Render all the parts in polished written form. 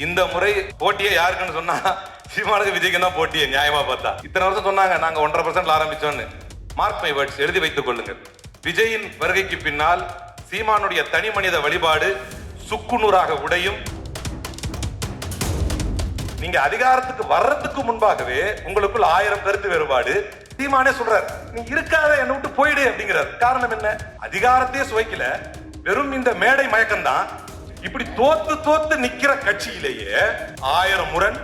இந்த முறை போட்டியே யாருக்குன்னு சொன்னா சீமானுக்கு விஜய்க்கு தான் போட்டியே நியாயமா பார்த்தா. இத்தனை வருஷம் சொன்னாங்க நாங்க 1.5% ஆரம்பிச்சோன்னு. மார்க் மை வேர்ட்ஸ், எழுதி வைத்துக் கொள்ளுங்கள். விஜயின் வருகைக்கு பின்னால் சீமானுடைய தனி மனித வழிபாடு சுக்குநூறாக உடையும். நீங்க அதிகாரத்துக்கு வர்றதுக்கு முன்பாகவே உங்களுக்குள் 1000 கருத்து வேறுபாடு. சீமானே சொல்றாரு நீ இருக்காத என்ன விட்டு போயிடு அப்படிங்கிறார். காரணம் என்ன? அதிகாரத்தையே சுவைக்கல, வெறும் இந்த மேடை மயக்கம்தான். இப்படி தோத்து நிக்கிற கட்சியிலேயே 1000 முரண்,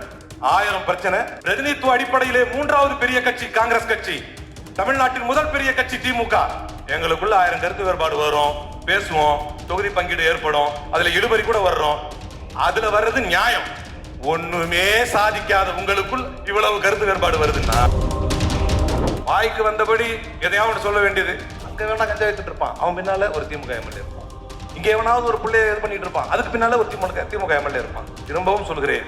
1000 பிரச்சனை. பிரதிநிதித்துவ அடிப்படையிலே 3வது பெரிய கட்சி காங்கிரஸ் கட்சி, தமிழ்நாட்டின் முதல் பெரிய கட்சி திமுக. எங்களுக்குள்ள 1000 கருத்து வேறுபாடு வரும், பேசுவோம், தொகுதி பங்கீடு ஏற்படும், அதுல இழுபறி கூட வர்றோம். அதுல வர்றது நியாயம். ஒண்ணுமே சாதிக்காத உங்களுக்குள் இவ்வளவு கருத்து வேறுபாடு வருதுன்னா வாய்க்கு வந்தபடி எதையாவது சொல்ல வேண்டியது. அங்க வேணா கஞ்சா வைத்துட்டு இருப்பான், அவன் பின்னால ஒரு திமுக எம்எல்ஏ இருப்பான். இங்க எவனாவது ஒரு பிள்ளைய இது பண்ணிட்டு இருப்பான், அதுக்கு பின்னால ஒரு திமுக எம்எல்ஏ இருப்பான். திரும்பவும் சொல்கிறேன்,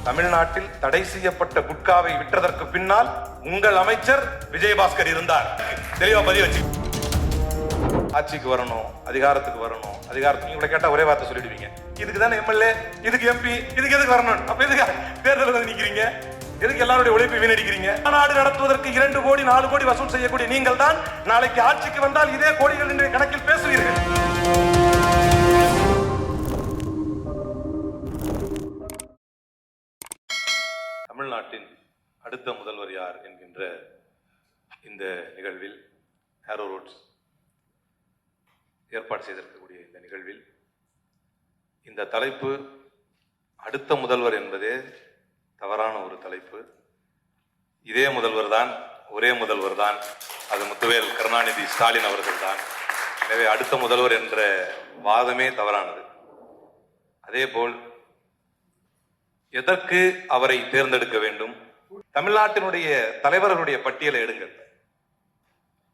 தமிழ்நாட்டில் தடை செய்யப்பட்ட குட்காவை விற்றதற்கு பின்னால் உங்கள் அமைச்சர் விஜயபாஸ்கர் இருந்தார். தெளிவா பதிவு வச்சு ஆட்சிக்கு வரணும், அதிகாரத்துக்கு வரணும். அதிகாரத்துக்கு நீங்க கேட்டா ஒரே வார்த்தை சொல்லிடுவீங்க, இதுக்கு தானே எம்எல்ஏ, இதுக்கு எம்பி, இதுக்கு எதுக்கு வரணும்? அப்ப எதுக்கு தேர்தல் வந்து நிக்கிறீங்க? எதுக்கு எல்லாருடைய உழைப்பை வீணடிக்கிறீங்க? நாடு நடத்துவதற்கு 2 கோடி 4 கோடி வசூல் செய்யக்கூடிய நீங்கள் தான் நாளைக்கு ஆட்சிக்கு வந்தால் இதே கோடிகள் என்ற கணக்கில் பேசுவீர்கள். தமிழ்நாட்டின் அடுத்த முதல்வர் யார் என்கின்ற இந்த நிகழ்வில், ஹேரோ ரோட்ஸ் ஏற்பாடு செய்திருக்கக்கூடிய இந்த நிகழ்வில், இந்த தலைப்பு அடுத்த முதல்வர் என்பதே தவறான ஒரு தலைப்பு. இதே முதல்வர் தான், ஒரே முதல்வர் தான், அது முத்துவேல் கருணாநிதி ஸ்டாலின் அவர்கள் தான். எனவே அடுத்த முதல்வர் என்ற வாதமே தவறானது. அதேபோல் எதற்கு அவரை தேர்ந்தெடுக்க வேண்டும்? தமிழ்நாட்டினுடைய தலைவர்களுடைய பட்டியலை எடுங்கள்.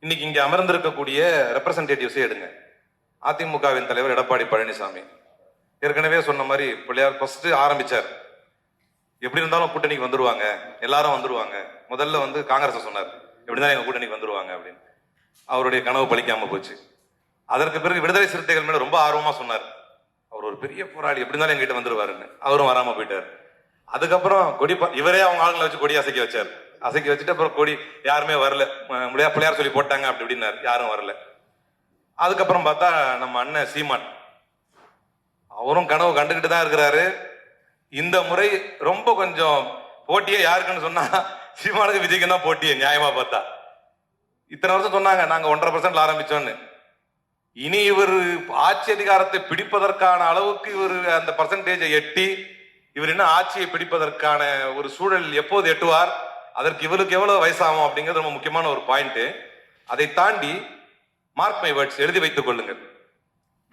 இன்னைக்கு இங்க அமர்ந்திருக்கக்கூடிய ரெப்ரசன்டேட்டிவ்ஸே எடுங்க. அதிமுகவின் தலைவர் எடப்பாடி பழனிசாமி ஏற்கனவே சொன்ன மாதிரி பிள்ளையார் ஃபர்ஸ்ட் ஆரம்பிச்சார். எப்படி இருந்தாலும் கூட்டணிக்கு வந்துருவாங்க, எல்லாரும் வந்துருவாங்க. முதல்ல வந்து காங்கிரஸ் சொன்னார் எப்படிதான் எங்க கூட்டணிக்கு வந்துருவாங்க அப்படின்னு. அவருடைய கனவு பலிக்காம போச்சு. அதற்கு பிறகு விடுதலை சிறுத்தைகள் மேல ரொம்ப ஆர்வமா சொன்னார். அவர் ஒரு பெரிய போராளி, எப்படி இருந்தாலும் எங்கிட்ட வந்துருவாருன்னு. அவரும் வராம போயிட்டார். அதுக்கப்புறம் கொடி, இவரே அவங்க ஆளுங்களை வச்சு கொடி அசைக்க வச்சார். அசைக்க வச்சுட்டு அப்புறம் கொடி யாருமே வரல, பிள்ளையார் சொல்லி போட்டாங்க அப்படி இப்படின்னாரு, யாரும் வரல. அதுக்கப்புறம் பார்த்தா நம்ம அண்ணன் சீமான், அவரும் கனவு கண்டுகிட்டு தான் இருக்கிறாரு. இந்த முறை ரொம்ப கொஞ்சம் போட்டியே யாருக்குன்னு சொன்னா சீமானுக்கு விஜய்க்கு தான் போட்டியே நியாயமா பார்த்தா. இத்தனை வருஷம் சொன்னாங்க நாங்க 1.5% ஆரம்பிச்சோன்னு. இனி இவர் ஆட்சி அதிகாரத்தை பிடிப்பதற்கான அளவுக்கு இவர் அந்த பர்சன்டேஜை எட்டி இவர் என்ன ஆட்சியை பிடிப்பதற்கான ஒரு சூழல் எப்போது எட்டுவார், அதற்கு இவருக்கு எவ்வளவு வயசாகும் அப்படிங்கிறது ரொம்ப முக்கியமான ஒரு பாயிண்ட். அதை தாண்டி மார்க் மை வேர்ட்ஸ், எழுதி வைத்துக் கொள்ளுங்கள்.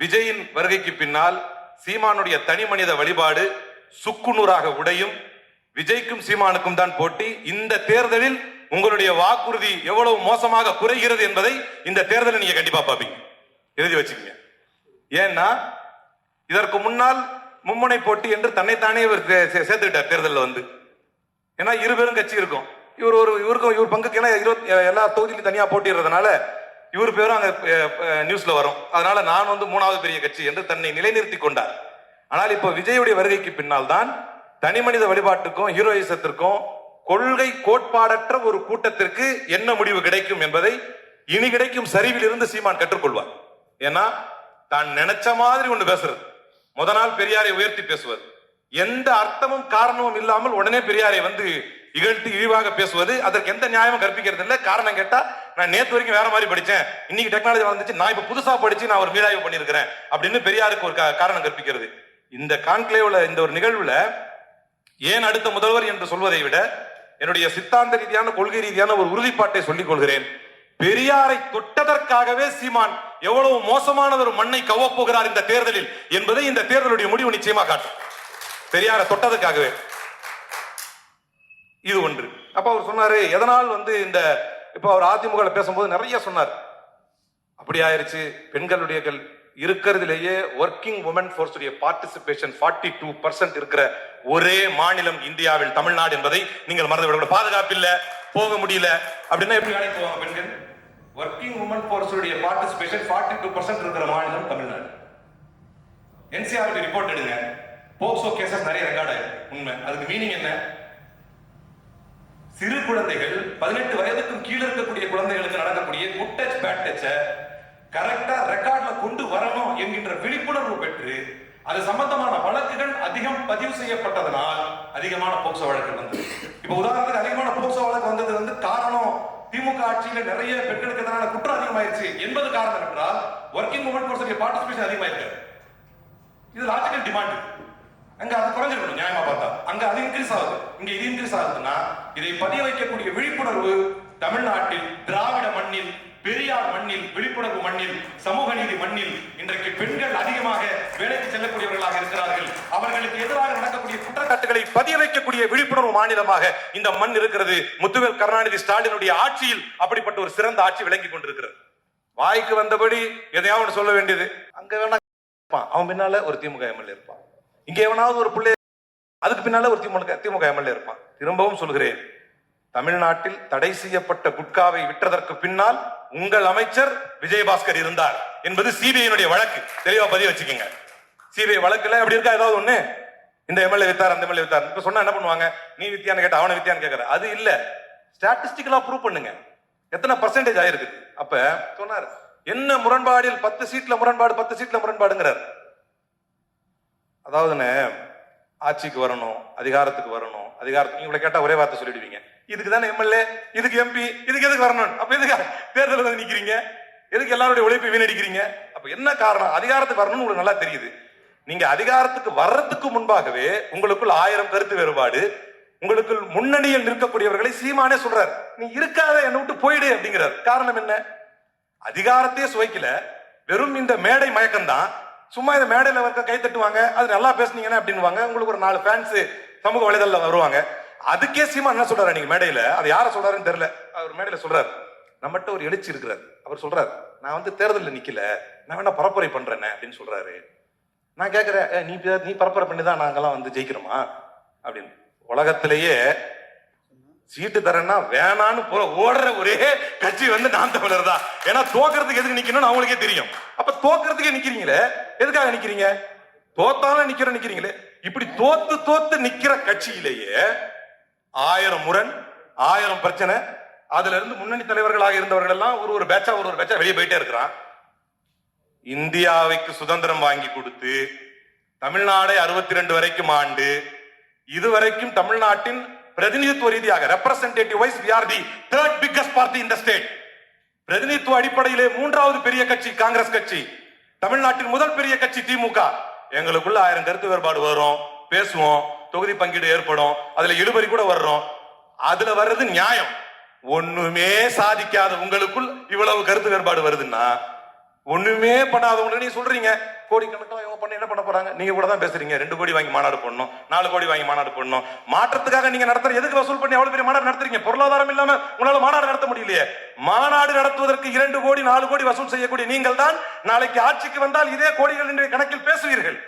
விஜயின் வருகைக்கு பின்னால் சீமானுடைய தனி மனித வழிபாடு சுக்குநூறாக உடையும். விஜய்க்கும் சீமானுக்கும் தான் போட்டி. இந்த தேர்தலில் உங்களுடைய வாக்குறுதி எவ்வளவு மோசமாக குறைகிறது என்பதை இந்த தேர்தலில் நீங்க கண்டிப்பா பாப்பீங்க. எழுதி வச்சுக்கீங்க. ஏன்னா இதற்கு முன்னால் மும்முனை போட்டி என்று தன்னைத்தானே இவர் சேர்த்துக்கிட்டார் தேர்தலில் வந்து. ஏன்னா இருபெரும் கட்சி இருக்கும், இவர் பங்குக்கு எல்லா தொகுதியிலும் தனியா போட்டிடுறதுனால இவர் பேரும் அங்க நியூஸ்ல வரும். அதனால நான் வந்து 3வது பெரிய கட்சி என்று தன்னை நிலைநிறுத்தி கொண்டார். ஆனால் இப்போ விஜயுடைய வருகைக்கு பின்னால் தான் தனி மனித வழிபாட்டுக்கும் ஹீரோயிசத்திற்கும் கொள்கை கோட்பாடற்ற ஒரு கூட்டத்திற்கு என்ன முடிவு கிடைக்கும் என்பதை இனி கிடைக்கும் சரிவில் இருந்து சீமான் கற்றுக்கொள்வார். ஏன்னா தான் நினைச்ச மாதிரி ஒண்ணு பேசுறது, முத நாள் பெரியாரை உயர்த்தி பேசுவது, எந்த அர்த்தமும் காரணமும் இல்லாமல் உடனே பெரியாரை வந்து இகழ்த்தி இழிவாக பேசுவது, அதற்கு எந்த நியாயமும் கற்பிக்கிறது இல்லை. காரணம் கேட்டா நான் நேத்து வரைக்கும் வேற மாதிரி படிச்சேன், இன்னைக்கு டெக்னாலஜி வந்துச்சு, நான் இப்ப புதுசா படிச்சு நான் ஒரு மீளாய்வு பண்ணிருக்கிறேன் அப்படின்னு பெரியாருக்கு ஒரு காரணம் கற்பிக்கிறது. இந்த கான்க்ளேவ்ல, இந்த ஒரு நிகழ்வுல ஏன் அடுத்த முதல்வர் என்று சொல்வதை விட என்னுடைய சித்தாந்த ரீதியான கொள்கை ரீதியான ஒரு உறுதிப்பாட்டை சொல்லிக் கொள்கிறேன். பெரியாரை தொட்டதற்காகவே சீமான் எவ்வளவு மோசமான ஒரு மண்ணை கவ்வப்போகிறார் இந்த தேர்தலில் என்பதை இந்த தேர்தலுடைய முடிவு நிச்சயமா காட்டும். பெரியாரை தொட்டதற்காகவே இது ஒன்று. அப்ப அவர் சொன்னாரு எதனால் வந்து இந்த இப்ப அவர் அதிமுக பேசும்போது நிறைய சொன்னார். அப்படி ஆயிருச்சு, பெண்களுடைய இருக்கிறதுலேயே ஒர்க்கிங் உமன் ஃபோர்ஸுடைய பார்ட்டிசிபேஷன் 42% இருக்கிற ஒரே மாநிலம் இந்தியாவில் தமிழ்நாடு என்பதை நீங்கள் மறந்துவிட. பாதுகாப்பு இல்ல, போக முடியல அப்படின்னா எப்படி வேலைக்கு போவாங்க பெண்கள்? ஒர்க்கிங் உமன் ஃபோர்ஸுடைய பார்ட்டிசிபேஷன் 42% இருக்கிற மாநிலம் தமிழ்நாடு. என்சிஆர்டி ரிப்போர்ட் எடுங்க. போக்சோ கேசஸ் நிறைய ரெக்கார்ட் ஆயிருக்கு, உண்மை. அதுக்கு மீனிங் என்ன? சிறு குழந்தைகள் 18 வயதுக்கும் கீழே இருக்கக்கூடிய குழந்தைகளுக்கு நடக்கக்கூடிய குட் டச் பேட் டச்சை கரெக்டா ரெக்கார்ட்ல கொண்டு வரணும் என்கின்ற விழிப்புணர்வு பெற்று அது சம்பந்தமான வழக்குகள் அதிகம் பதிவு செய்யப்பட்டதனால் அதிகமான போக்சோ வழக்குகள் வந்தது. இப்ப உதாரணத்துக்கு அதிகமான போக்சோ வழக்கு வந்தது காரணம் திமுக ஆட்சியில நிறைய பெண்களுக்கு எதிரான குற்றம் அதிகமாயிருச்சு என்பது காரணம் என்றால் ஒர்க்கிங் உமன் பார்ட்டிசிபேஷன் அதிகமாயிருக்கு. இது லாஜிக்கல் டிமாண்ட். அங்க அது குறைஞ்சிருக்கணும் நியாயமா பார்த்தா. அங்க அது இன்க்ரீஸ் ஆகுது, இங்க இது இன்க்ரீஸ் ஆகுதுன்னா இதை பதிய வைக்கக்கூடிய விழிப்புணர்வு தமிழ்நாட்டில் திராவிட மண்ணில், பெரியார் மண்ணில், விழிப்புணர்வு மண்ணில், சமூக நீதி மண்ணில் இன்றைக்கு பெண்கள் அதிகமாக வேலைக்கு செல்லக்கூடியவர்களாக இருக்கிறார்கள். அவர்களுக்கு எதிராக நடக்கக்கூடிய குற்றச்சாட்டுகளை பதிய வைக்கக்கூடிய விழிப்புணர்வு மாநிலமாக இந்த மண் இருக்கிறது. முத்துவேல் கருணாநிதி ஸ்டாலினுடைய ஆட்சியில் அப்படிப்பட்ட ஒரு சிறந்த ஆட்சி விளங்கி கொண்டிருக்கிறது. வாய்க்கு வந்தபடி எதையாவது சொல்ல வேண்டியது. அங்க வேணா அவன் பின்னால ஒரு திமுக எம்எல்ஏ இருப்பான், இங்க எவனாவது ஒரு பிள்ளை அதுக்கு பின்னால ஒரு திமுக எம்எல்ஏ இருப்பான். திரும்பவும் சொல்கிறேன், தமிழ்நாட்டில் தடை செய்யப்பட்ட குட்காவை விற்றதற்கு பின்னால் உங்கள் அமைச்சர் விஜயபாஸ்கர் இருந்தார் என்பது சிபிஐ வழக்கு. தெளிவா பதிவு வச்சுக்கோங்க. சிபிஐ வழக்குல அப்படி இருக்கா ஏதாவது ஒண்ணு? இந்த எம்எல்ஏ வித்தார், அந்த எம்எல்ஏ வித்தார். இப்ப சொன்னா என்ன பண்ணுவாங்க? நீ வித்தியான்னு கேட்ட அவனை வித்தியான்னு கேட்கற. அது இல்ல, ஸ்டாட்டிஸ்டிக்கலா ப்ரூவ் பண்ணுங்க எத்தனை பர்சன்டேஜ் ஆயிருக்கு. அப்ப சொன்னார் என்ன முரண்பாடில் 10 சீட்ல முரண்பாடு, 10 சீட்ல முரண்பாடுங்கிறார். அதாவதுன்னு ஆட்சிக்கு வரணும், அதிகாரத்துக்கு வரணும், அதிகாரத்துக்கு நீங்க கேட்டா ஒரே வார்த்தை சொல்லிடுவீங்க, இதுக்கு தானே எம்எல்ஏ, இதுக்கு எம்பி, இதுக்கு எதுக்கு வரணும்? அப்ப எதுக்கு தேர்தல் வந்து நிக்கிறீங்க? எதுக்கு எல்லாருடைய உழைப்பை வீணடிக்கிறீங்க? அப்ப என்ன காரணம்? அதிகாரத்துக்கு வரணும்னு உங்களுக்கு நல்லா தெரியுது. நீங்க அதிகாரத்துக்கு வர்றதுக்கு முன்பாகவே உங்களுக்குள் 1000 கருத்து வேறுபாடு, உங்களுக்குள் முன்னணியில் நிற்கக்கூடியவர்களை சீமானே சொல்றாரு, நீ இருக்காத என்னை விட்டு போயிடு அப்படிங்கிறார். காரணம் என்ன? அதிகாரத்தையே சுவைக்கல, வெறும் இந்த மேடை மயக்கம் தான். சும்மா இந்த மேடையில இருக்க கை தட்டுவாங்க, அது நல்லா பேசுனீங்கன்னா அப்படின்வாங்க, உங்களுக்கு ஒரு 4 ஃபேன்ஸ் சமூக வலைதளம் வருவாங்க. அதுக்கே சீமா என்ன சொல்றாரு நீங்க மேடையில, அது யார சொல்றாருன்னு தெரியல, அவர் மேடையில சொல்றாரு, நம்மகிட்ட ஒரு எழுச்சி இருக்கிறார். அவர் சொல்றாரு, நான் வந்து தேர்தலில் நிக்கல, நான் வேணா பரப்புரை பண்றேன்னு அப்படின்னு சொல்றாரு. நான் கேட்கிறேன், நீ பரப்புரை பண்ணிதான் நாங்கெல்லாம் வந்து ஜெயிக்கிறோமா அப்படின்னு? உலகத்திலேயே சீட்டு தரேன்னா வேணான்னு ஓடுற ஒரே கட்சி வந்து நாம் தமிழர் தான். ஏன்னா தோக்கிறதுக்கு எதுக்கு நிக்கணும்னு அவங்களுக்கே தெரியும். அப்ப தோக்கிறதுக்கே நிக்கிறீங்களே, எதுக்காக நிக்கிறீங்க? தோத்தாலும் நிக்கிறீங்களே. இப்படி தோத்து நிக்கிற கட்சியிலேயே 1000 முரண், 1000 பிரச்சனை. அதுல இருந்து முன்னணி தலைவர்களாக இருந்தவர்கள் எல்லாம் ஒரு பேட்சா வெளியே போயிட்டே இருக்கிறான். இந்தியாவுக்கு சுதந்திரம் வாங்கி கொடுத்து தமிழ்நாடை 62 வரைக்கும் ஆண்டு, இதுவரைக்கும் தமிழ்நாட்டின் பிரதிநிதித்துவ ரீதியாக representative wise we are the third biggest party in the state. பிரதிநிதித்துவ அடிப்படையிலே 3வது பெரிய கட்சி காங்கிரஸ் கட்சி, தமிழ்நாட்டின் முதல் பெரிய கட்சி திமுக. எங்களுக்குள்ள 1000 கருத்து வேறுபாடு வரும், பேசுவோம், தொகுதி பங்கீடு ஏற்படும், அதுல இழுபறி கூட வர்றோம். அதுல வர்றது நியாயம். ஒண்ணுமே சாதிக்காத உங்களுக்குள் இவ்வளவு கருத்து வேறுபாடு வருதுன்னா, ஒண்ணுமே பண்ணாதவங்க நீங்க சொல்றீங்க கோடிக்கணக்கில் இவங்க பண்ண என்ன பண்ண போறாங்க? நீங்க கூட தான் பேசுறீங்க 2 கோடி வாங்கி மாநாடு பண்ணணும், 4 கோடி வாங்கி மாநாடு பண்ணணும். மாற்றத்துக்காக நீங்க நடத்துற எதுக்கு வசூல் பண்ணி அவ்வளவு பெரிய மாநாடு நடத்துறீங்க? பொருளாதாரம் இல்லாம உங்களால மாநாடு நடத்த முடியலையே. மாநாடு நடத்துவதற்கு 2 கோடி 4 கோடி வசூல் செய்யக்கூடிய நீங்கள் தான் நாளைக்கு ஆட்சிக்கு வந்தால் இதே கோடிகள் கணக்கில் பேசுவீர்கள்.